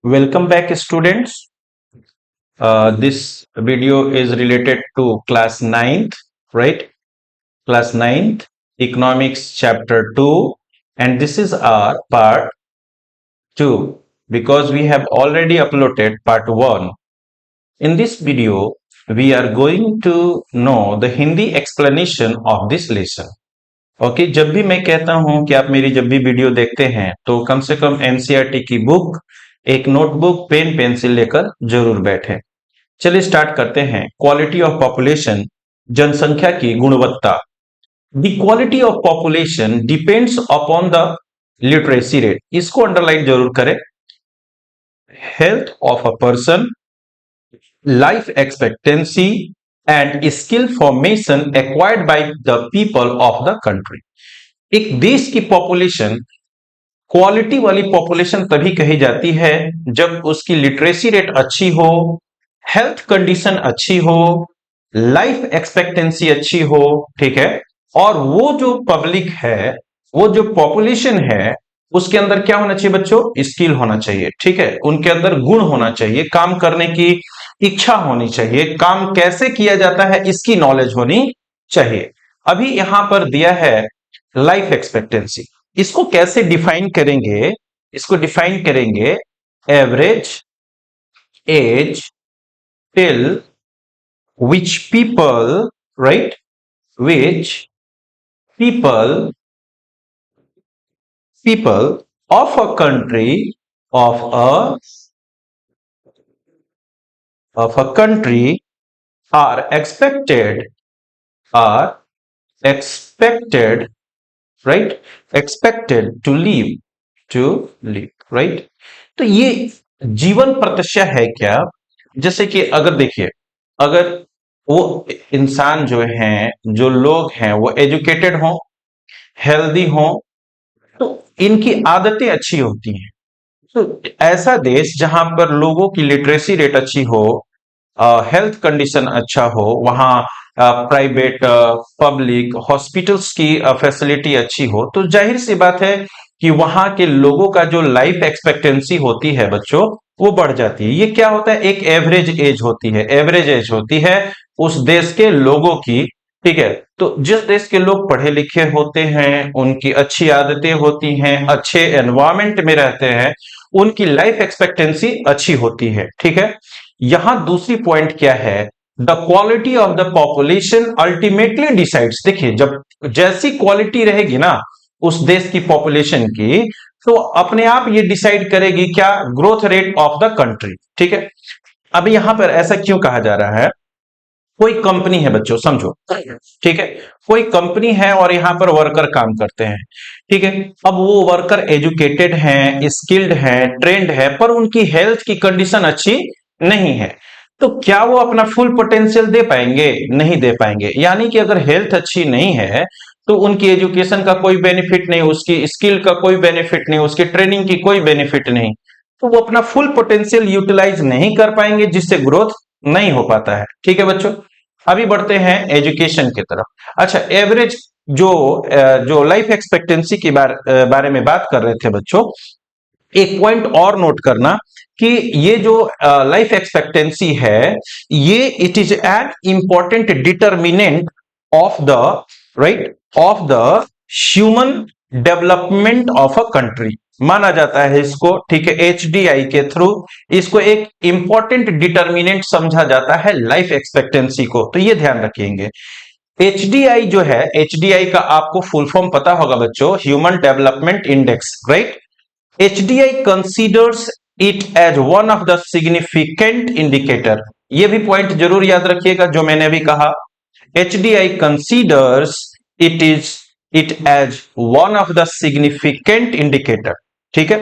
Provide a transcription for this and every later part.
Welcome back, students. This video is related to class 9th, right? Class 9th, Economics Chapter 2, and this is our part 2 because we have already uploaded part 1. In this video, we are going to know the Hindi explanation of this lesson. Okay जब भी मैं कहता हूं कि आप मेरी जब भी वीडियो देखते हैं तो कम से कम एनसीईआरटी की बुक, एक नोटबुक, पेन पेंसिल लेकर जरूर बैठें। चलिए स्टार्ट करते हैं। क्वालिटी ऑफ पॉपुलेशन, जनसंख्या की गुणवत्ता। The quality of population depends upon the literacy rate. इसको अंडरलाइन जरूर करें। Health of a person, life expectancy and skill formation acquired by the people of the country. एक देश की पॉपुलेशन क्वालिटी वाली पॉपुलेशन तभी कही जाती है जब उसकी लिटरेसी रेट अच्छी हो, हेल्थ कंडीशन अच्छी हो, लाइफ एक्सपेक्टेंसी अच्छी हो, ठीक है। और वो जो पब्लिक है, वो जो पॉपुलेशन है, उसके अंदर क्या होना चाहिए बच्चों? स्किल होना चाहिए, ठीक है। उनके अंदर गुण होना चाहिए, काम करने की इच्छा होनी चाहिए, काम कैसे किया जाता है इसकी नॉलेज होनी चाहिए। अभी यहां पर दिया है लाइफ एक्सपेक्टेंसी। इसको कैसे डिफाइन करेंगे? इसको डिफाइन करेंगे average age till which people, right, which people of a country, of a country are expected, right, expected to live, right। तो ये जीवन प्रत्याशा है क्या? जैसे कि अगर देखिए, अगर वो इंसान जो हैं, जो लोग हैं, वो एजुकेटेड हों, हेल्दी हों, तो इनकी आदतें अच्छी होती हैं। तो ऐसा देश जहां पर लोगों की लिटरेसी रेट अच्छी हो, हेल्थ कंडीशन अच्छा हो, वहां प्राइवेट, पब्लिक हॉस्पिटल्स की फैसिलिटी अच्छी हो, तो जाहिर सी बात है कि वहां के लोगों का जो लाइफ एक्सपेक्टेंसी होती है बच्चों, वो बढ़ जाती है। ये क्या होता है? एक एवरेज एज होती है, एवरेज एज होती है उस देश के लोगों की, ठीक है। तो जिस देश के लोग पढ़े लिखे होते हैं, उनकी अच्छी आदतें होती हैं, अच्छे एनवायरमेंट में रहते हैं, उनकी लाइफ एक्सपेक्टेंसी अच्छी होती है, ठीक है। यहां दूसरी पॉइंट क्या है? The quality of the population ultimately decides. देखिए, जब जैसी क्वालिटी रहेगी ना उस देश की पॉपुलेशन की, तो अपने आप ये डिसाइड करेगी क्या? Growth rate of the country, ठीक है। अब यहां पर ऐसा क्यों कहा जा रहा है? कोई कंपनी है बच्चों, समझो, ठीक है। कोई कंपनी है और यहां पर वर्कर काम करते हैं, ठीक है। अब वो वर्कर एजुकेटेड हैं, स्किल्ड हैं, ट्रेंड है, पर उनकी हेल्थ की कंडीशन अच्छी नहीं है। तो क्या वो अपना फुल पोटेंशियल दे पाएंगे? नहीं दे पाएंगे। यानी कि अगर हेल्थ अच्छी नहीं है तो उनकी एजुकेशन का कोई बेनिफिट नहीं, उसकी स्किल का कोई बेनिफिट नहीं, उसकी ट्रेनिंग की कोई बेनिफिट नहीं, तो वो अपना फुल पोटेंशियल यूटिलाइज नहीं कर पाएंगे, जिससे ग्रोथ नहीं हो पाता है, ठीक है बच्चों। अभी बढ़ते हैं एजुकेशन की तरफ। अच्छा, एवरेज जो लाइफ एक्सपेक्टेंसी के बारे में बात कर रहे थे बच्चों, एक पॉइंट और नोट करना कि ये जो लाइफ एक्सपेक्टेंसी है, ये it is an important determinant of the, right, of the human development of a country माना जाता है इसको, ठीक है। एचडीआई के थ्रू इसको एक इंपॉर्टेंट डिटर्मिनेंट समझा जाता है लाइफ एक्सपेक्टेंसी को, तो ये ध्यान रखिएंगे। एचडीआई जो है, एचडीआई का आपको फुल फॉर्म पता होगा बच्चों, human development index, right. HDI considers it as one of the significant indicator। ये भी पॉइंट जरूर याद रखिएगा जो मैंने अभी कहा। HDI considers it as one of the significant indicator, ठीक है।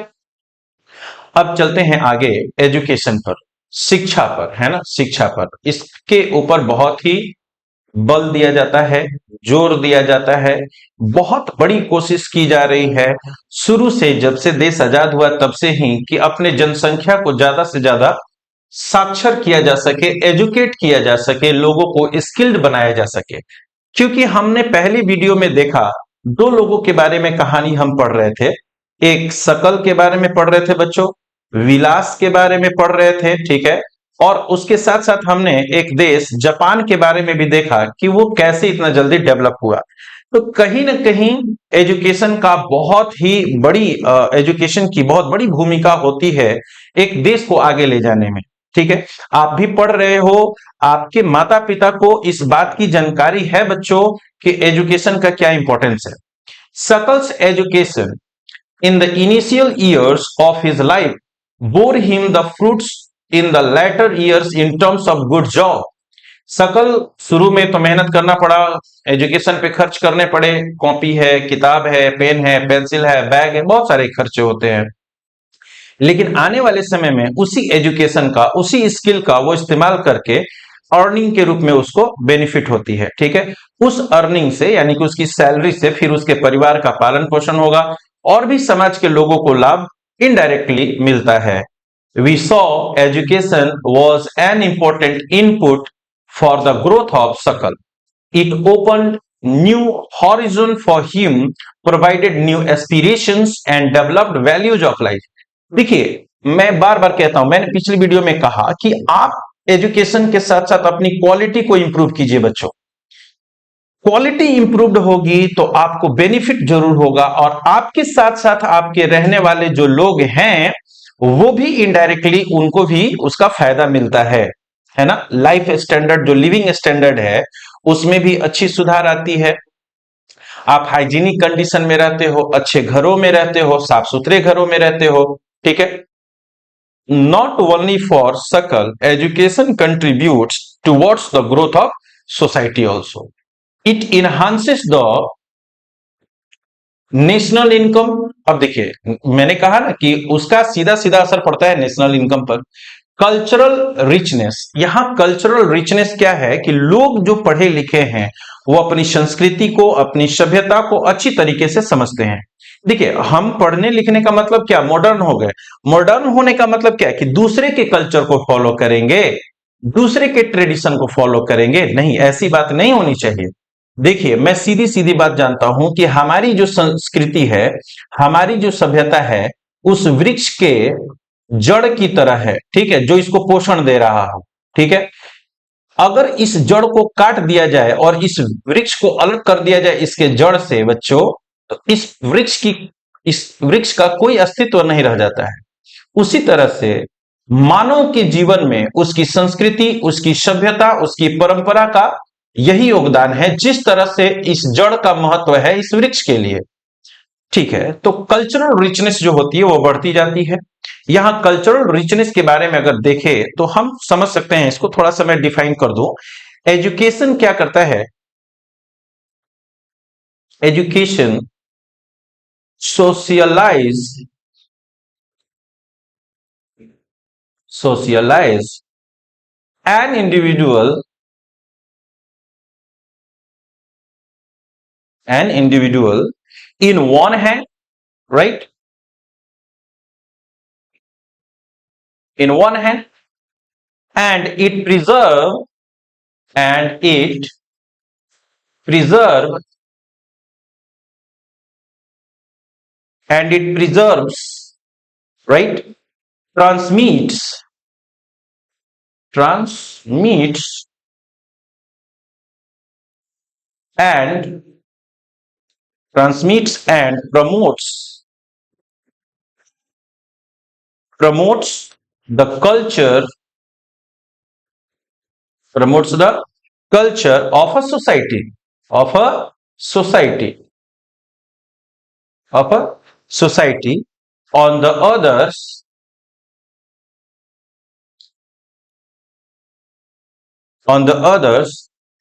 अब चलते हैं आगे एजुकेशन पर, शिक्षा पर, है ना, शिक्षा पर। इसके ऊपर बहुत ही बल दिया जाता है, जोर दिया जाता है, बहुत बड़ी कोशिश की जा रही है शुरू से, जब से देश आजाद हुआ तब से ही, कि अपने जनसंख्या को ज्यादा से ज्यादा साक्षर किया जा सके, एजुकेट किया जा सके, लोगों को स्किल्ड बनाया जा सके। क्योंकि हमने पहली वीडियो में देखा, दो लोगों के बारे में कहानी हम पढ़ रहे थे। एक शकल के बारे में पढ़ रहे थे बच्चों, विलास के बारे में पढ़ रहे थे, ठीक है। और उसके साथ साथ हमने एक देश जापान के बारे में भी देखा कि वो कैसे इतना जल्दी डेवलप हुआ। तो कहीं ना कहीं एजुकेशन का बहुत ही बड़ी एजुकेशन की बहुत बड़ी भूमिका होती है एक देश को आगे ले जाने में, ठीक है। आप भी पढ़ रहे हो, आपके माता पिता को इस बात की जानकारी है बच्चों कि एजुकेशन का क्या इंपॉर्टेंस है। Suckles education in the initial years of his life bore him the fruits in the latter years in terms of good job. सकल शुरू में तो मेहनत करना पड़ा, एजुकेशन पे खर्च करने पड़े, कॉपी है, किताब है, पेन है, पेंसिल है, बैग है, बहुत सारे खर्चे होते हैं। लेकिन आने वाले समय में उसी एजुकेशन का, उसी स्किल का वो इस्तेमाल करके अर्निंग के रूप में उसको बेनिफिट होती है, ठीक है। उस अर्निंग से यानी कि उसकी सैलरी से फिर उसके परिवार का पालन पोषण होगा और भी समाज के लोगों को लाभ इनडायरेक्टली मिलता है। We saw education was an important input for the growth of Sakal. It open new horizon for him, provided new aspirations and developed values of life. देखिए, मैं बार बार कहता हूं, मैंने पिछली वीडियो में कहा कि आप एजुकेशन के साथ साथ अपनी क्वालिटी को इंप्रूव कीजिए बच्चों। क्वालिटी इंप्रूव्ड होगी तो आपको बेनिफिट जरूर होगा और आपके साथ साथ आपके रहने वाले जो लोग हैं वो भी इनडायरेक्टली उनको भी उसका फायदा मिलता है ना। लाइफ स्टैंडर्ड, जो लिविंग स्टैंडर्ड है उसमें भी अच्छी सुधार आती है। आप हाइजीनिक कंडीशन में रहते हो, अच्छे घरों में रहते हो, साफ सुथरे घरों में रहते हो, ठीक है। Not only for Sakal, education contributes towards the growth of society also. It enhances the national income. अब देखिए, मैंने कहा ना कि उसका सीधा सीधा असर पड़ता है नेशनल इनकम पर। कल्चरल रिचनेस, यहां कल्चरल रिचनेस क्या है कि लोग जो पढ़े लिखे हैं वो अपनी संस्कृति को, अपनी सभ्यता को अच्छी तरीके से समझते हैं। देखिए, हम पढ़ने लिखने का मतलब क्या, मॉडर्न हो गए। मॉडर्न होने का मतलब क्या है कि दूसरे के कल्चर को फॉलो करेंगे, दूसरे के ट्रेडिशन को फॉलो करेंगे, नहीं, ऐसी बात नहीं होनी चाहिए। देखिए, मैं सीधी सीधी बात जानता हूं कि हमारी जो संस्कृति है, हमारी जो सभ्यता है, उस वृक्ष के जड़ की तरह है, ठीक है, जो इसको पोषण दे रहा हो, ठीक है। अगर इस जड़ को काट दिया जाए और इस वृक्ष को अलग कर दिया जाए इसके जड़ से बच्चों, तो इस वृक्ष का कोई अस्तित्व नहीं रह जाता है। उसी तरह से मानव के जीवन में उसकी संस्कृति, उसकी सभ्यता, उसकी परंपरा का यही योगदान है, जिस तरह से इस जड़ का महत्व है इस वृक्ष के लिए, ठीक है। तो कल्चरल रिचनेस जो होती है वो बढ़ती जाती है। यहां कल्चरल रिचनेस के बारे में अगर देखें तो हम समझ सकते हैं, इसको थोड़ा सा मैं डिफाइन कर दूं। एजुकेशन क्या करता है, education socialize an individual in one hand, right, in one hand, and it preserve and it preserves, right, transmits transmits and transmits and promotes the culture promotes the culture of a society, of a society of a society. On the others,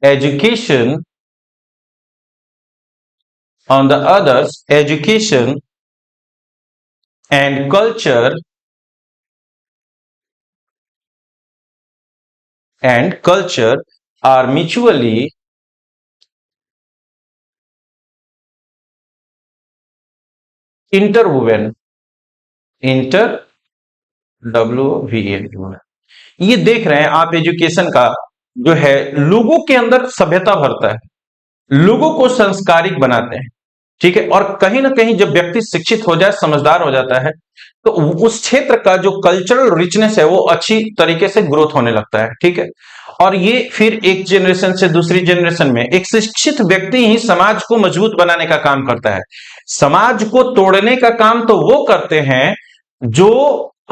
education education and culture are mutually interwoven, WOVN। ये देख रहे हैं आप, education का जो है लोगों के अंदर सभ्यता भरता है, लोगों को संस्कारिक बनाते हैं, ठीक है। और कहीं ना कहीं जब व्यक्ति शिक्षित हो जाए, समझदार हो जाता है, तो उस क्षेत्र का जो कल्चरल रिचनेस है वो अच्छी तरीके से ग्रोथ होने लगता है। ठीक है। और ये फिर एक जनरेशन से दूसरी जनरेशन में एक शिक्षित व्यक्ति ही समाज को मजबूत बनाने का काम करता है। समाज को तोड़ने का काम तो वो करते हैं जो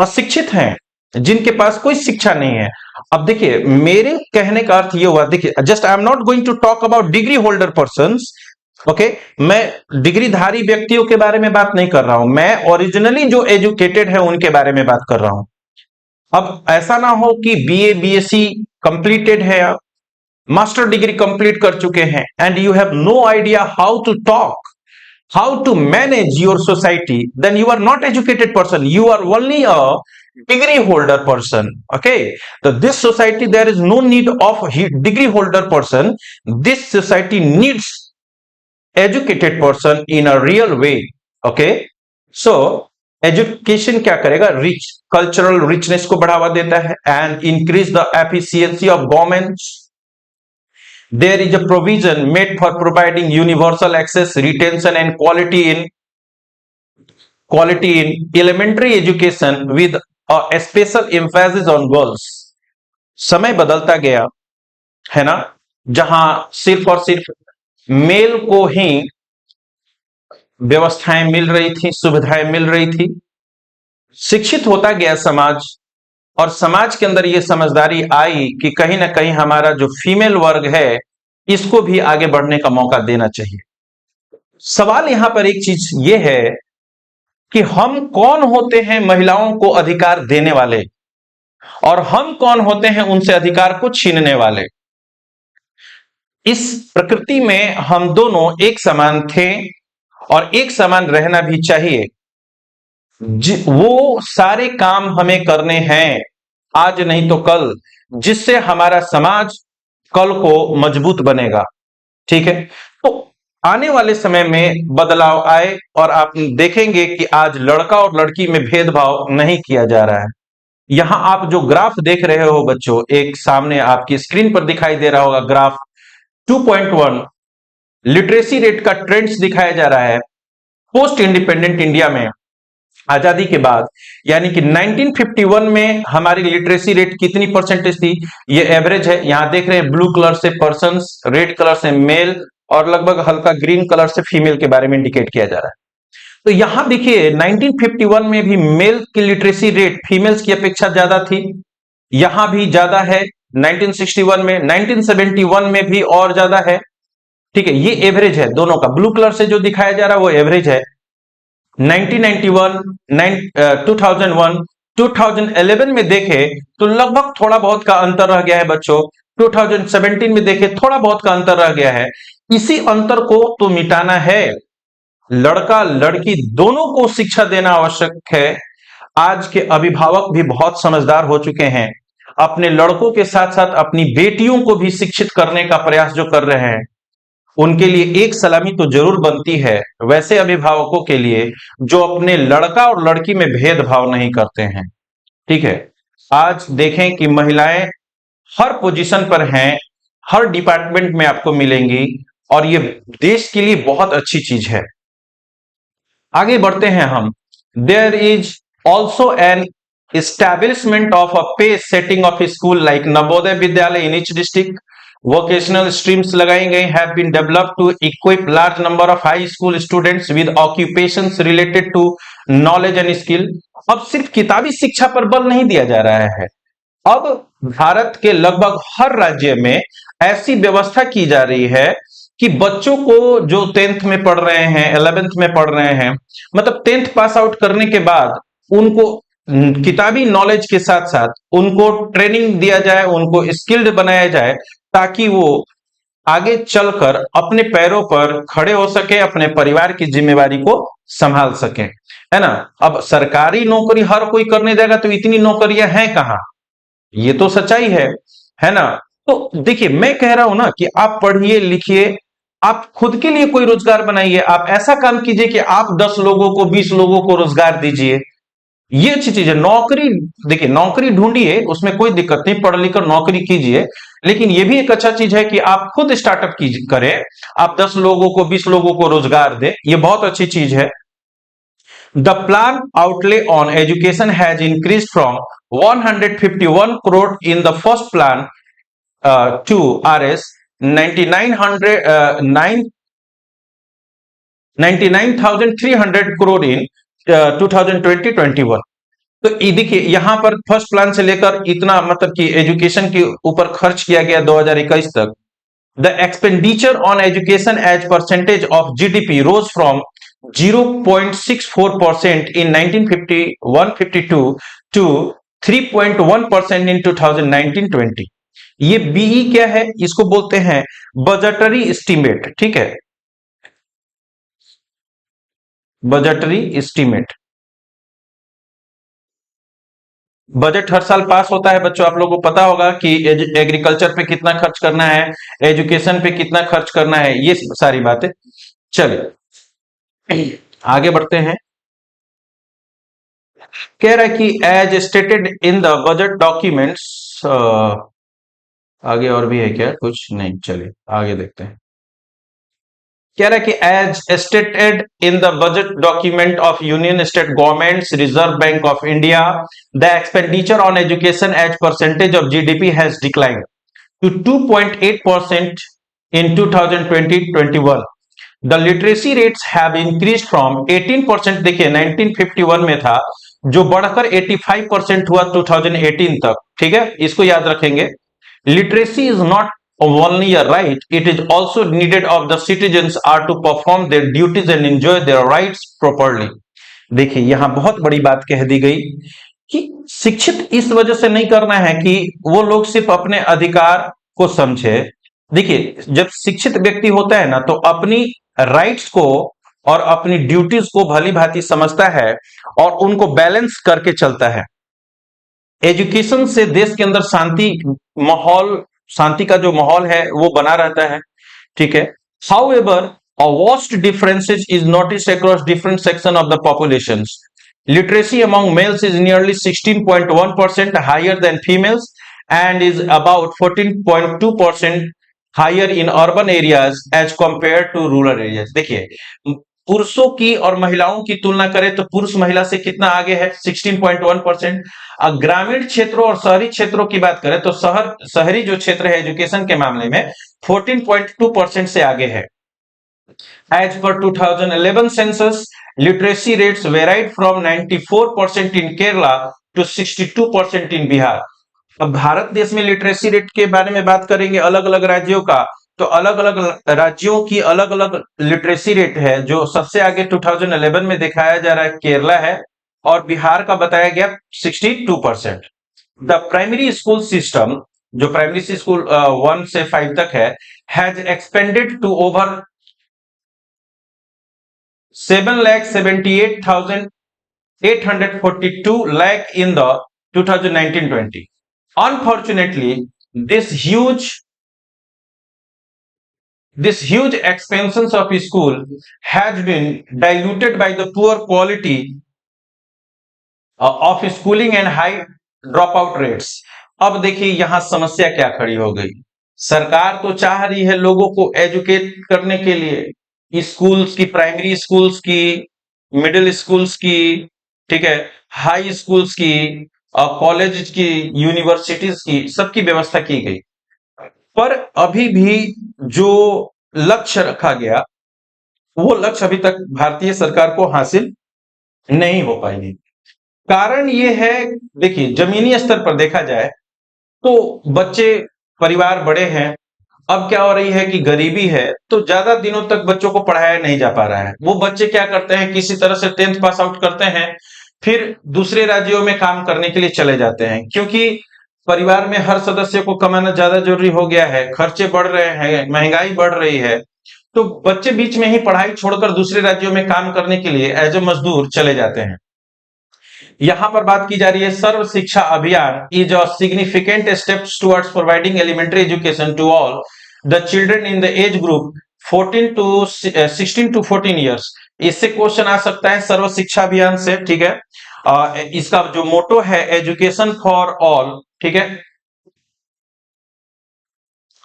अशिक्षित हैं, जिनके पास कोई शिक्षा नहीं है। अब देखिए, मेरे कहने का अर्थ ये हुआ, देखिए, just I am not going to talk about degree holder persons, okay. मैं डिग्रीधारी व्यक्तियों के बारे में बात नहीं कर रहा हूं, मैं ओरिजिनली जो एजुकेटेड है उनके बारे में बात कर रहा हूं। अब ऐसा ना हो कि बीए बीएससी कंप्लीटेड है, आप मास्टर डिग्री कंप्लीट कर चुके हैं and you have no idea how to talk, how to manage your society, then you are not educated person, you are only a degree holder person. Okay, so this society, there is no need of degree holder person. This society needs educated person in a real way. Okay, so education क्या करेगा? Rich cultural richness को बढ़ावा देता है and increase the efficiency of government. There is a provision made for providing universal access, retention and quality in elementary education with a special emphasis on girls. समय बदलता गया है ना, जहां सिर्फ और सिर्फ मेल को ही व्यवस्थाएं मिल रही थी, सुविधाएं मिल रही थी। शिक्षित होता गया समाज, और समाज के अंदर यह समझदारी आई कि कहीं ना कहीं हमारा जो फीमेल वर्ग है इसको भी आगे बढ़ने का मौका देना चाहिए। सवाल यहां पर एक चीज ये है कि हम कौन होते हैं महिलाओं को अधिकार देने वाले, और हम कौन होते हैं उनसे अधिकार को छीनने वाले। इस प्रकृति में हम दोनों एक समान थे और एक समान रहना भी चाहिए। वो सारे काम हमें करने हैं आज नहीं तो कल, जिससे हमारा समाज कल को मजबूत बनेगा। ठीक है, तो आने वाले समय में बदलाव आए और आप देखेंगे कि आज लड़का और लड़की में भेदभाव नहीं किया जा रहा है। यहां आप जो ग्राफ देख रहे हो बच्चों, एक सामने आपकी स्क्रीन पर दिखाई दे रहा होगा ग्राफ 2.1 लिटरेसी रेट का ट्रेंड्स दिखाया जा रहा है पोस्ट इंडिपेंडेंट इंडिया में, आजादी के बाद। यानी कि 1951 में हमारी लिटरेसी रेट कितनी परसेंटेज थी, ये एवरेज है। यहां देख रहे हैं ब्लू कलर से पर्सन्स, रेड कलर से मेल और लगभग हल्का ग्रीन कलर से फीमेल के बारे में इंडिकेट किया जा रहा है। तो यहां देखिए 1951 में भी मेल की लिटरेसी रेट फीमेल्स की अपेक्षा ज्यादा थी, यहां भी ज्यादा है 1961 में, 1971 में भी और ज्यादा है। ठीक है, ये एवरेज है दोनों का। ब्लू कलर से जो दिखाया जा रहा है वो एवरेज है। 1991, 2001, 2011 में देखे तो लगभग थोड़ा बहुत का अंतर रह गया है बच्चों। 2017 में देखे थोड़ा बहुत का अंतर रह गया है। इसी अंतर को तो मिटाना है। लड़का लड़की दोनों को शिक्षा देना आवश्यक है। आज के अभिभावक भी बहुत समझदार हो चुके हैं, अपने लड़कों के साथ साथ अपनी बेटियों को भी शिक्षित करने का प्रयास जो कर रहे हैं, उनके लिए एक सलामी तो जरूर बनती है वैसे अभिभावकों के लिए जो अपने लड़का और लड़की में भेदभाव नहीं करते हैं। ठीक है, आज देखें कि महिलाएं हर पोजीशन पर हैं, हर डिपार्टमेंट में आपको मिलेंगी, और ये देश के लिए बहुत अच्छी चीज है। आगे बढ़ते हैं हम। There is also an establishment of a pay setting of a school like Navodaya Vidyalaya in each district. Vocational streams लगाई गई have been developed to equip large number of high school students with occupations related to knowledge and skill. अब सिर्फ किताबी शिक्षा पर बल नहीं दिया जा रहा है, अब भारत के लगभग हर राज्य में ऐसी व्यवस्था की जा रही है कि बच्चों को जो 10th में पढ़ रहे हैं, 11th में पढ़ रहे हैं, मतलब 10th पास आउट करने के बाद उनको किताबी नॉलेज के साथ साथ उनको ट्रेनिंग दिया जाए, उनको स्किल्ड बनाया जाए, ताकि वो आगे चलकर अपने पैरों पर खड़े हो सके, अपने परिवार की जिम्मेवारी को संभाल सके, है ना। अब सरकारी नौकरी हर कोई करने देगा तो इतनी नौकरियां हैं कहां, ये तो सच्चाई है ना। तो देखिए, मैं कह रहा हूं ना कि आप पढ़िए लिखिए, आप खुद के लिए कोई रोजगार बनाइए। आप ऐसा काम कीजिए कि आप 10 लोगों को 20 लोगों को रोजगार दीजिए। ये अच्छी चीज है। नौकरी, देखिए नौकरी ढूंढिए, उसमें कोई दिक्कत नहीं, पढ़ लिख कर नौकरी कीजिए, लेकिन ये भी एक अच्छा चीज है कि आप खुद स्टार्टअप करें, आप 10 लोगों को 20 लोगों को रोजगार दें, ये बहुत अच्छी चीज है। The plan outlay on education has increased from 151 crore in the first plan to Rs 9900 99,300 crore in 2020-21। तो ये देखिए यहां पर फर्स्ट प्लान से लेकर इतना मतलब कि एजुकेशन के ऊपर खर्च किया गया 2021 तक। The expenditure on education as percentage of GDP rose from 0.64% in 1951-52 to 3.1% in 2019-20। ये बीई क्या है, इसको बोलते हैं बजटरी एस्टीमेट, ठीक है, बजटरी एस्टीमेट। बजट हर साल पास होता है बच्चों, आप लोगों को पता होगा कि एग्रीकल्चर पे कितना खर्च करना है, एजुकेशन पे कितना खर्च करना है, ये सारी बातें। चलिए आगे बढ़ते हैं। कह रहा है कि as stated in the budget documents, आगे और भी है क्या कुछ, नहीं, चलिए आगे देखते हैं। कह रहा है कि as stated in the budget document of union state governments Reserve Bank of India, the expenditure on education as percentage of GDP has declined to 2.8% in 2020-21। The literacy rates have increase from 18%, देखिए 1951 में था, जो बढ़कर 85% हुआ 2018 तक, ठीक है, इसको याद रखेंगे। Literacy is not only a right, it is also needed of the citizens are to perform their duties and enjoy their rights properly। देखिए यहां बहुत बड़ी बात कह दी गई कि शिक्षित इस वजह से नहीं करना है कि वो लोग सिर्फ अपने अधिकार को समझे। देखिए जब शिक्षित व्यक्ति होता है ना, तो अपनी राइट्स को और अपनी ड्यूटीज को भली भांति समझता है और उनको बैलेंस करके चलता है। एजुकेशन से देश के अंदर शांति का जो माहौल है वो बना रहता है, ठीक है। However, a vast differences is noticed across different section of the populations। Literacy among males is nearly 16.1% higher than females and is about 14.2% higher in urban areas as compared to rural areas। देखिए पुरुषों की और महिलाओं की तुलना करें तो पुरुष महिला से कितना आगे है, 16.1%। ग्रामीण क्षेत्रों और शहरी क्षेत्रों की बात करें तो शहरी जो क्षेत्र है एजुकेशन के मामले में 14.2% से आगे है। As per 2011 census, literacy rates varied from 94% in Kerala to 62% in Bihar। अब भारत देश में लिटरेसी रेट के बारे में बात करेंगे अलग अलग राज्यों का, तो अलग अलग राज्यों की अलग अलग लिटरेसी रेट है। जो सबसे आगे 2011 में दिखाया जा रहा है केरला है, और बिहार का बताया गया 62%। द प्राइमरी स्कूल सिस्टम, जो प्राइमरी स्कूल 1 से 5 तक है, has expanded to over 7,78,842 lakh in the 2019-20। Unfortunately, this huge expansions of school has been diluted by the poor quality of schooling and high dropout rates। अब देखिए यहां समस्या क्या खड़ी हो गई। सरकार तो चाह रही है लोगों को एजुकेट करने के लिए, स्कूल्स की, प्राइमरी स्कूल्स की, मिडिल स्कूल्स की, ठीक है, हाई स्कूल्स की, कॉलेज की, यूनिवर्सिटीज की, सबकी व्यवस्था की गई, पर अभी भी जो लक्ष्य रखा गया वो लक्ष्य अभी तक भारतीय सरकार को हासिल नहीं हो पाएगी। कारण ये है, देखिए जमीनी स्तर पर देखा जाए तो बच्चे, परिवार बड़े हैं, अब क्या हो रही है कि गरीबी है, तो ज्यादा दिनों तक बच्चों को पढ़ाया नहीं जा पा रहा है। वो बच्चे क्या करते हैं, किसी तरह से 10th पास आउट करते हैं, फिर दूसरे राज्यों में काम करने के लिए चले जाते हैं, क्योंकि परिवार में हर सदस्य को कमाना ज्यादा जरूरी हो गया है, खर्चे बढ़ रहे हैं, महंगाई बढ़ रही है, तो बच्चे बीच में ही पढ़ाई छोड़कर दूसरे राज्यों में काम करने के लिए एज ए मजदूर चले जाते हैं। यहां पर बात की जा रही है Sarva Shiksha Abhiyan is a significant steps towards providing elementary education to all the children in the age group 16 to 14 years. इससे क्वेश्चन आ सकता है सर्व शिक्षा अभियान से, ठीक है। इसका जो मोटो है एजुकेशन फॉर ऑल, ठीक है,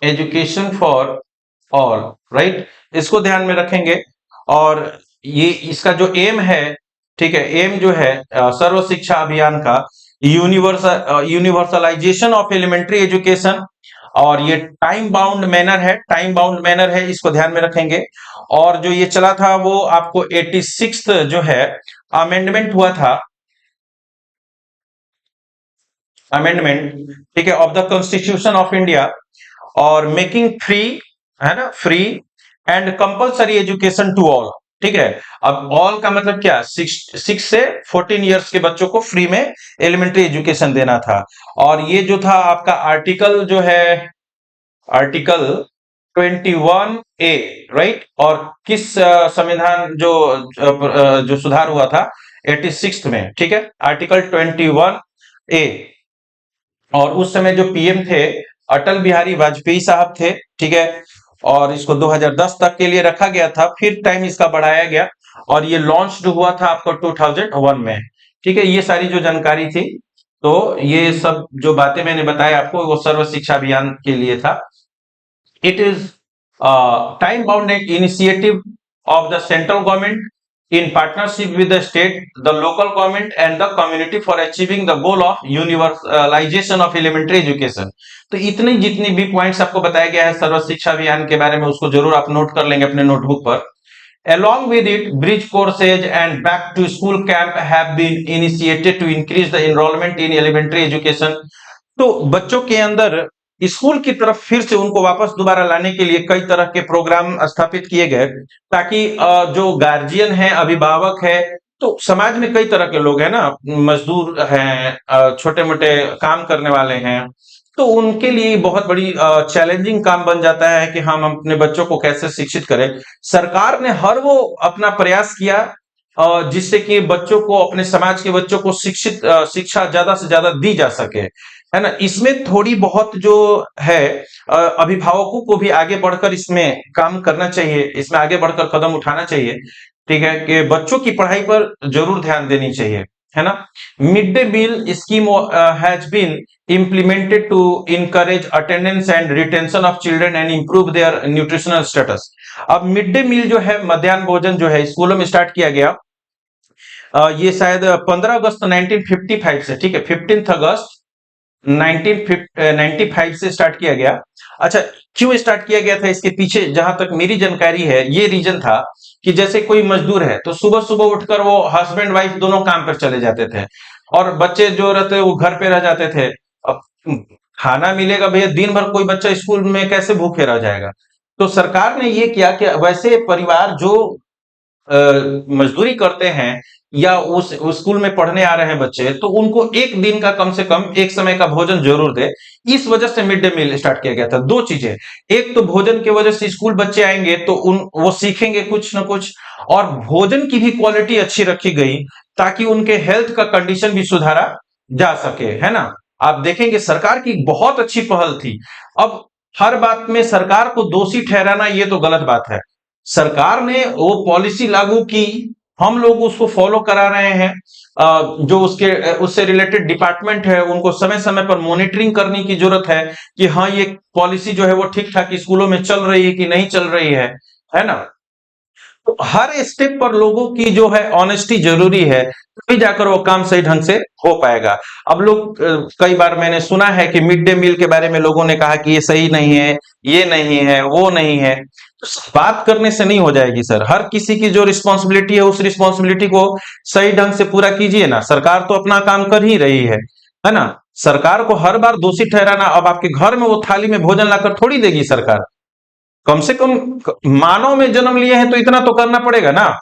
एजुकेशन फॉर ऑल, राइट, इसको ध्यान में रखेंगे। और ये इसका जो एम है, ठीक है, एम जो है सर्व शिक्षा अभियान का, यूनिवर्सलाइजेशन ऑफ एलिमेंट्री एजुकेशन, और ये टाइम बाउंड मैनर है, टाइम बाउंड मैनर है, इसको ध्यान में रखेंगे। और जो ये चला था वो आपको 86th जो है अमेंडमेंट हुआ था, अमेंडमेंट, ठीक है, of the constitution of India, और मेकिंग फ्री, है ना, free and compulsory education to all, ठीक है। अब ऑल का मतलब क्या, 6 से 14 इयर्स के बच्चों को फ्री में एलिमेंट्री एजुकेशन देना था। और ये जो था आपका आर्टिकल जो है, आर्टिकल 21A, राइट, और किस संविधान जो सुधार हुआ था 86th में, ठीक है, आर्टिकल 21A। और उस समय जो पीएम थे अटल बिहारी वाजपेयी साहब थे, ठीक है, और इसको 2010 तक के लिए रखा गया था, फिर टाइम इसका बढ़ाया गया, और ये लॉन्च हुआ था आपको 2001 में, ठीक है। ये सारी जो जानकारी थी, तो ये सब जो बातें मैंने बताया आपको वो सर्व शिक्षा अभियान के लिए था। It is a time-bound initiative of the central government in partnership with the state, the local government and the community for achieving the goal of universalization of elementary education। तो इतनी जितनी भी पॉइंट्स आपको बताया गया है सर्व शिक्षा अभियान के बारे में, उसको जरूर आप नोट कर लेंगे अपने नोटबुक पर। Along with it, bridge courses and back to school camp have been initiated to increase the enrollment in elementary education। तो बच्चों के अंदर स्कूल की तरफ फिर से उनको वापस दोबारा लाने के लिए कई तरह के प्रोग्राम स्थापित किए गए, ताकि जो गार्जियन है, अभिभावक है, तो समाज में कई तरह के लोग हैं ना, मजदूर हैं, छोटे मोटे काम करने वाले हैं, तो उनके लिए बहुत बड़ी चैलेंजिंग काम बन जाता है कि हम अपने बच्चों को कैसे शिक्षित करें। सरकार ने हर वो अपना प्रयास किया जिससे कि बच्चों को, अपने समाज के बच्चों को शिक्षा ज्यादा से ज्यादा दी जा सके, है ना। इसमें थोड़ी बहुत जो है अभिभावकों को भी आगे बढ़कर इसमें काम करना चाहिए, इसमें आगे बढ़कर कदम उठाना चाहिए, ठीक है, कि बच्चों की पढ़ाई पर जरूर ध्यान देनी चाहिए, है ना। Mid day meal scheme has been implemented to encourage attendance and retention of children and improve their nutritional status। अब मिड डे मील जो है, मध्याह्न भोजन जो है, स्कूलों में स्टार्ट किया गया, ये शायद 15 अगस्त 1955 से, ठीक है, 15 अगस्त 1995 से स्टार्ट किया गया। अच्छा, क्यों स्टार्ट किया गया था, इसके पीछे जहां तक मेरी जानकारी है ये रीजन था कि जैसे कोई मजदूर है तो सुबह सुबह उठकर वो हस्बैंड वाइफ दोनों काम पर चले जाते थे, और बच्चे जो रहते वो घर पे रह जाते थे। अब खाना मिलेगा भैया, दिन भर कोई बच्चा स्कूल में कैसे भूखे रह जाएगा। तो सरकार ने ये किया कि वैसे परिवार जो मजदूरी करते हैं या उस स्कूल में पढ़ने आ रहे हैं बच्चे, तो उनको एक दिन का कम से कम एक समय का भोजन जरूर दे। इस वजह से मिड डे मील स्टार्ट किया गया था। दो चीजें, एक तो भोजन की वजह से स्कूल बच्चे आएंगे तो वो सीखेंगे कुछ ना कुछ, और भोजन की भी क्वालिटी अच्छी रखी गई ताकि उनके हेल्थ का कंडीशन भी सुधारा जा सके, है ना। आप देखेंगे सरकार की बहुत अच्छी पहल थी। अब हर बात में सरकार को दोषी ठहराना ये तो गलत बात है। सरकार ने वो पॉलिसी लागू की, हम लोग उसको फॉलो करा रहे हैं, जो उससे रिलेटेड डिपार्टमेंट है उनको समय समय पर मॉनिटरिंग करने की जरूरत है कि हाँ ये पॉलिसी जो है वो ठीक ठाक स्कूलों में चल रही है कि नहीं चल रही है ना। तो हर स्टेप पर लोगों की जो है ऑनेस्टी जरूरी है, तभी जाकर वो काम सही ढंग से हो पाएगा। अब लोग कई बार मैंने सुना है कि मिड डे मील के बारे में लोगों ने कहा कि ये सही नहीं है, ये नहीं है, वो नहीं है। तो बात करने से नहीं हो जाएगी सर, हर किसी की जो रिस्पॉन्सिबिलिटी है उस रिस्पॉन्सिबिलिटी को सही ढंग से पूरा कीजिए ना। सरकार तो अपना काम कर ही रही है ना। सरकार को हर बार दोषी ठहराना, अब आपके घर में वो थाली में भोजन लाकर थोड़ी देगी सरकार, कम से कम मानव में जन्म लिए हैं तो इतना तो करना पड़ेगा ना।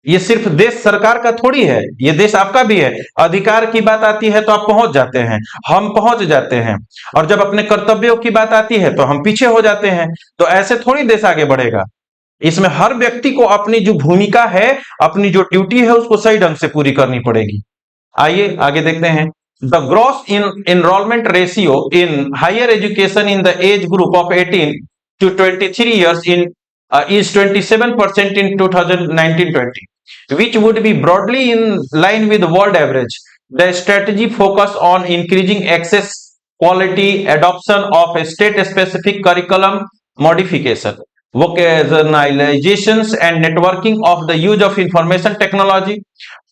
ये सिर्फ देश सरकार का थोड़ी है, ये देश आपका भी है। अधिकार की बात आती है तो आप पहुंच जाते हैं, हम पहुंच जाते हैं, और जब अपने कर्तव्यों की बात आती है तो हम पीछे हो जाते हैं। तो ऐसे थोड़ी देश आगे बढ़ेगा। इसमें हर व्यक्ति को अपनी जो भूमिका है, अपनी जो ड्यूटी है उसको सही ढंग से पूरी करनी पड़ेगी। आइए आगे देखते हैं। The gross in enrolment ratio in higher education in the age group of 18 to 23 years in is 27% in 2019-20। which would be broadly in line with world average. The strategy focus on increasing access, quality, adoption of state specific curriculum modification, vocalizations and networking of the use of information technology.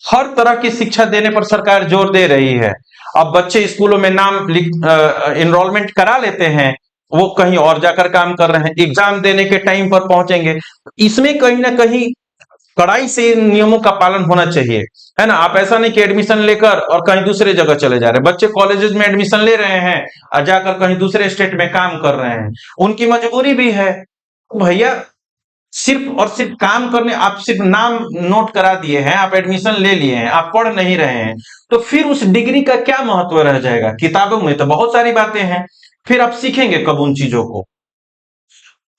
हर तरह की शिक्षा देने पर सरकार जोर दे रही है। अब बच्चे स्कूलों में नाम इनरोलमेंट करा लेते हैं, वो कहीं और जाकर काम कर रहे हैं, एग्जाम देने के टाइम पर पहुंचेंगे। इसमें कहीं ना कहीं कड़ाई से इन नियमों का पालन होना चाहिए, है ना। आप ऐसा नहीं कि एडमिशन लेकर और कहीं दूसरे जगह चले जा रहे हैं। बच्चे कॉलेजेस में एडमिशन ले रहे हैं और जाकर कहीं दूसरे स्टेट में काम कर रहे हैं, उनकी मजबूरी भी है। भैया सिर्फ और सिर्फ काम करने, आप सिर्फ नाम नोट करा दिए हैं, आप एडमिशन ले लिए हैं, आप पढ़ नहीं रहे हैं, तो फिर उस डिग्री का क्या महत्व रह जाएगा? किताबों में तो बहुत सारी बातें हैं, फिर आप सीखेंगे कब उन चीजों को?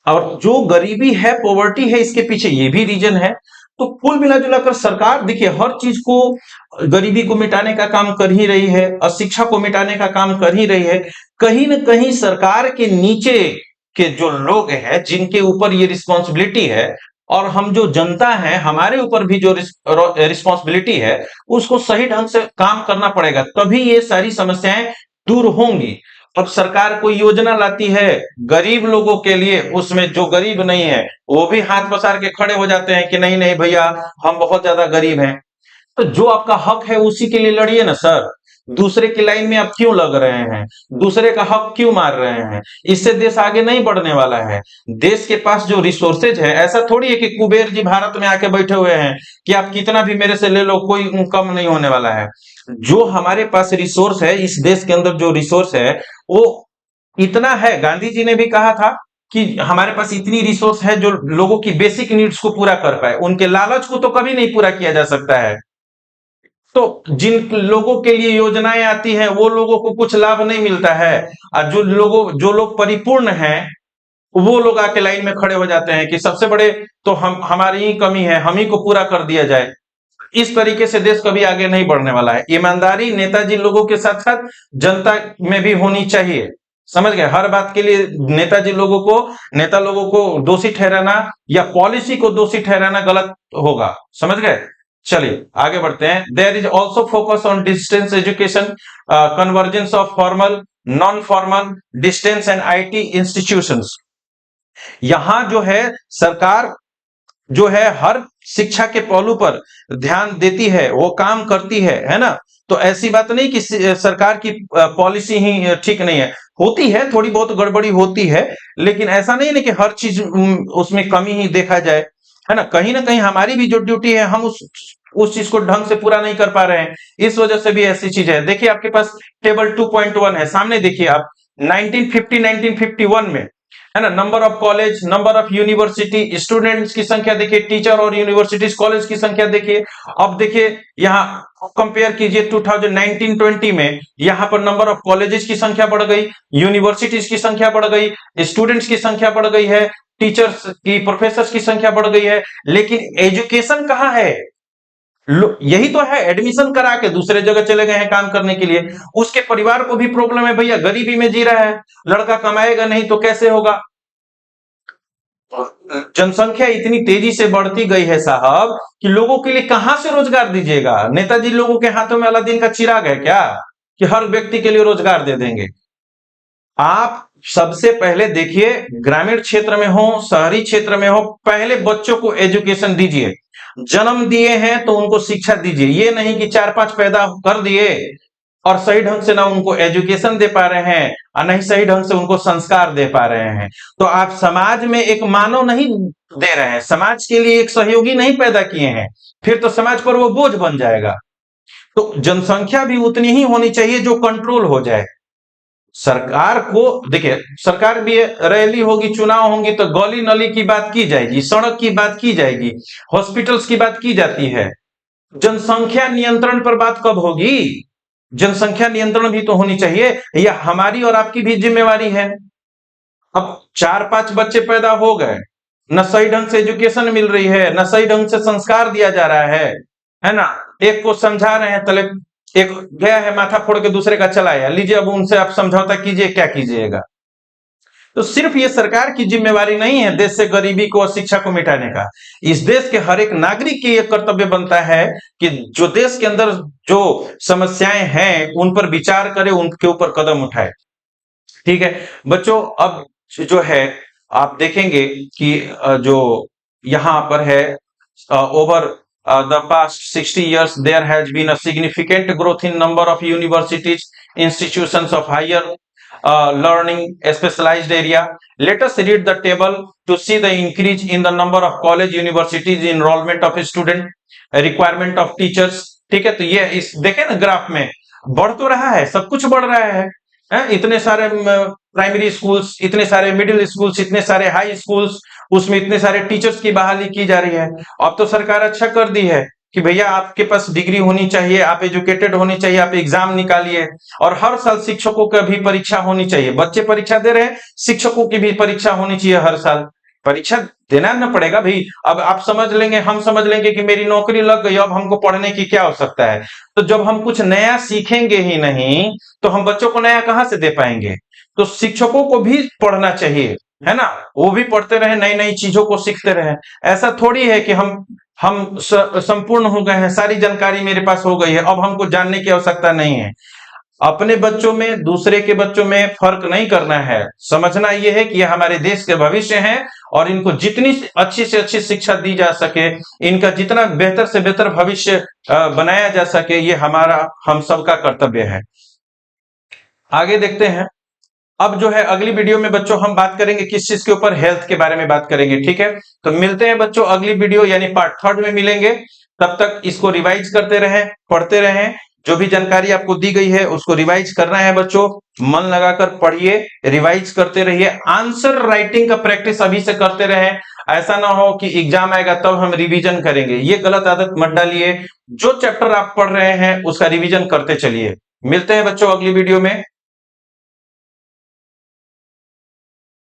और जो गरीबी है, पॉवर्टी है, इसके पीछे ये भी रीजन है। तो कुल मिला जुलाकर सरकार देखिए हर चीज को, गरीबी को मिटाने का काम कर ही रही है, अशिक्षा को मिटाने का काम कर ही रही है। कहीं ना कहीं सरकार के नीचे के जो लोग हैं, जिनके ऊपर ये रिस्पॉन्सिबिलिटी है, और हम जो जनता है, हमारे ऊपर भी जो रिस्पॉन्सिबिलिटी है, उसको सही ढंग से काम करना पड़ेगा, तभी ये सारी समस्याएं दूर होंगी। अब सरकार कोई योजना लाती है गरीब लोगों के लिए, उसमें जो गरीब नहीं है वो भी हाथ पसार के खड़े हो जाते हैं कि नहीं नहीं भैया, हम बहुत ज्यादा गरीब हैं। तो जो आपका हक है उसी के लिए लड़िए ना सर। दूसरे की लाइन में आप क्यों लग रहे हैं? दूसरे का हक क्यों मार रहे हैं? इससे देश आगे नहीं बढ़ने वाला है। देश के पास जो रिसोर्सेज है, ऐसा थोड़ी है कि कुबेर जी भारत में आके बैठे हुए हैं कि आप कितना भी मेरे से ले लो, कोई कम नहीं होने वाला है। जो हमारे पास रिसोर्स है, इस देश के अंदर जो रिसोर्स है वो इतना है। गांधी जी ने भी कहा था कि हमारे पास इतनी रिसोर्स है जो लोगों की बेसिक नीड्स को पूरा कर पाए, उनके लालच को तो कभी नहीं पूरा किया जा सकता है। तो जिन लोगों के लिए योजनाएं आती हैं वो लोगों को कुछ लाभ नहीं मिलता है, और जो लोग परिपूर्ण हैं वो लोग आके लाइन में खड़े हो जाते हैं कि सबसे बड़े तो हमारी ही कमी है, हम ही को पूरा कर दिया जाए। इस तरीके से देश कभी आगे नहीं बढ़ने वाला है। ईमानदारी नेताजी लोगों के साथ साथ जनता में भी होनी चाहिए, समझ गए। हर बात के लिए नेता लोगों को दोषी ठहराना या पॉलिसी को दोषी ठहराना गलत होगा, समझ गए। चलिए आगे बढ़ते हैं। There is also focus on distance education, convergence of formal, non formal, distance and IT institutions. यहां जो है सरकार जो है हर शिक्षा के पहलू पर ध्यान देती है, वो काम करती है ना। तो ऐसी बात नहीं कि सरकार की पॉलिसी ही ठीक नहीं है, होती है, थोड़ी बहुत गड़बड़ी होती है, लेकिन ऐसा नहीं है कि हर चीज उसमें कमी ही देखा जाए, है ना। कहीं ना कहीं हमारी भी जो ड्यूटी है, हम उस चीज को ढंग से पूरा नहीं कर पा रहे हैं, इस वजह से भी ऐसी चीज है। देखिए आपके पास टेबल 2.1 है सामने, देखिए आप 1951 में, है ना, number of college, number of university, students की संख्या देखिए, टीचर और यूनिवर्सिटीज कॉलेज की संख्या देखिए। अब देखिए यहाँ कंपेयर कीजिए 2019-20 में, यहाँ पर नंबर ऑफ कॉलेजेस की संख्या बढ़ गई, यूनिवर्सिटीज की संख्या बढ़ गई, स्टूडेंट्स की संख्या बढ़ गई है, टीचर्स की, प्रोफेसर्स की संख्या बढ़ गई है, लेकिन एजुकेशन कहाँ है? यही तो है, एडमिशन करा के दूसरे जगह चले गए हैं काम करने के लिए। उसके परिवार को भी प्रॉब्लम है, भैया गरीबी में जी रहा है, लड़का कमाएगा नहीं तो कैसे होगा। जनसंख्या इतनी तेजी से बढ़ती गई है साहब कि लोगों के लिए कहां से रोजगार दीजिएगा? नेताजी लोगों के हाथों में अलादीन का चिराग है क्या कि हर व्यक्ति के लिए रोजगार दे देंगे? आप सबसे पहले देखिए, ग्रामीण क्षेत्र में हो, शहरी क्षेत्र में हो, पहले बच्चों को एजुकेशन दीजिए। जन्म दिए हैं तो उनको शिक्षा दीजिए। ये नहीं कि 4-5 पैदा कर दिए और सही ढंग से ना उनको एजुकेशन दे पा रहे हैं और नहीं सही ढंग से उनको संस्कार दे पा रहे हैं, तो आप समाज में एक मानव नहीं दे रहे हैं, समाज के लिए एक सहयोगी नहीं पैदा किए हैं, फिर तो समाज पर वो बोझ बन जाएगा। तो जनसंख्या भी उतनी ही होनी चाहिए जो कंट्रोल हो जाए। सरकार को देखिए, सरकार भी रैली होगी, चुनाव होंगे तो गली नली की बात की जाएगी, सड़क की बात की जाएगी, हॉस्पिटल्स की बात की जाती है। जनसंख्या नियंत्रण पर बात कब होगी? जनसंख्या नियंत्रण भी तो होनी चाहिए, यह हमारी और आपकी भी जिम्मेवारी है। अब 4-5 बच्चे पैदा हो गए, न सही ढंग से एजुकेशन मिल रही है, न सही ढंग से संस्कार दिया जा रहा है ना। एक को समझा रहे हैं, तले एक गया है माथा फोड़ के दूसरे का चलाया, लीजिए अब उनसे आप समझौता कीजिए, क्या कीजिएगा? तो सिर्फ ये सरकार की जिम्मेवारी नहीं है देश से गरीबी को, शिक्षा को मिटाने का। इस देश के हर एक नागरिक की यह कर्तव्य बनता है कि जो देश के अंदर जो समस्याएं हैं उन पर विचार करे, उनके ऊपर कदम उठाए। ठीक है बच्चों, अब जो है आप देखेंगे कि जो यहां पर है over the past 60 years there has been a significant growth in number of universities, institutions of higher learning, specialized area. Let us read the table to see the increase in the number of college universities, enrollment of student, requirement of teachers. ठीक है, तो ये इस देखें ना graph में बढ़ तो रहा है, सब कुछ बढ़ रहा है। इतने सारे प्राइमरी स्कूल्स, इतने सारे मिडिल स्कूल्स, इतने सारे हाई स्कूल्स, उसमें इतने सारे टीचर्स की बहाली की जा रही है। अब तो सरकार अच्छा कर दी है कि भैया आपके पास डिग्री होनी चाहिए, आप एजुकेटेड होनी चाहिए, आप एग्जाम निकालिए, और हर साल शिक्षकों की भी परीक्षा होनी चाहिए। बच्चे परीक्षा दे रहे हैं, शिक्षकों की भी परीक्षा होनी चाहिए, हर साल परीक्षा देना ना पड़ेगा भाई। अब आप समझ लेंगे, हम समझ लेंगे कि मेरी नौकरी लग गई, अब हमको पढ़ने की क्या आवश्यकता है। तो जब हम कुछ नया सीखेंगे ही नहीं तो हम बच्चों को नया कहां से दे पाएंगे। तो शिक्षकों को भी पढ़ना चाहिए, है ना, वो भी पढ़ते रहे, नई नई चीजों को सीखते रहे। ऐसा थोड़ी है कि हम संपूर्ण हो गए हैं, सारी जानकारी मेरे पास हो गई है, अब हमको जानने की आवश्यकता नहीं है। अपने बच्चों में, दूसरे के बच्चों में फर्क नहीं करना है। समझना यह है कि ये हमारे देश के भविष्य हैं और इनको जितनी अच्छी से अच्छी शिक्षा दी जा सके, इनका जितना बेहतर से बेहतर भविष्य बनाया जा सके, ये हमारा, हम सबका कर्तव्य है। आगे देखते हैं। अब जो है अगली वीडियो में बच्चों हम बात करेंगे किस चीज के ऊपर, हेल्थ के बारे में बात करेंगे। ठीक है, तो मिलते हैं बच्चों अगली वीडियो यानी पार्ट 3 में मिलेंगे। तब तक इसको रिवाइज करते रहें, पढ़ते रहें। जो भी जानकारी आपको दी गई है उसको रिवाइज करना है बच्चों, मन लगाकर पढ़िए, रिवाइज करते रहिए। आंसर राइटिंग का प्रैक्टिस अभी से करते रहें। ऐसा ना हो कि एग्जाम आएगा तब हम रिवीजन करेंगे, ये गलत आदत मत डालिए। जो चैप्टर आप पढ़ रहे हैं उसका रिवीजन करते चलिए। मिलते हैं बच्चों अगली वीडियो में।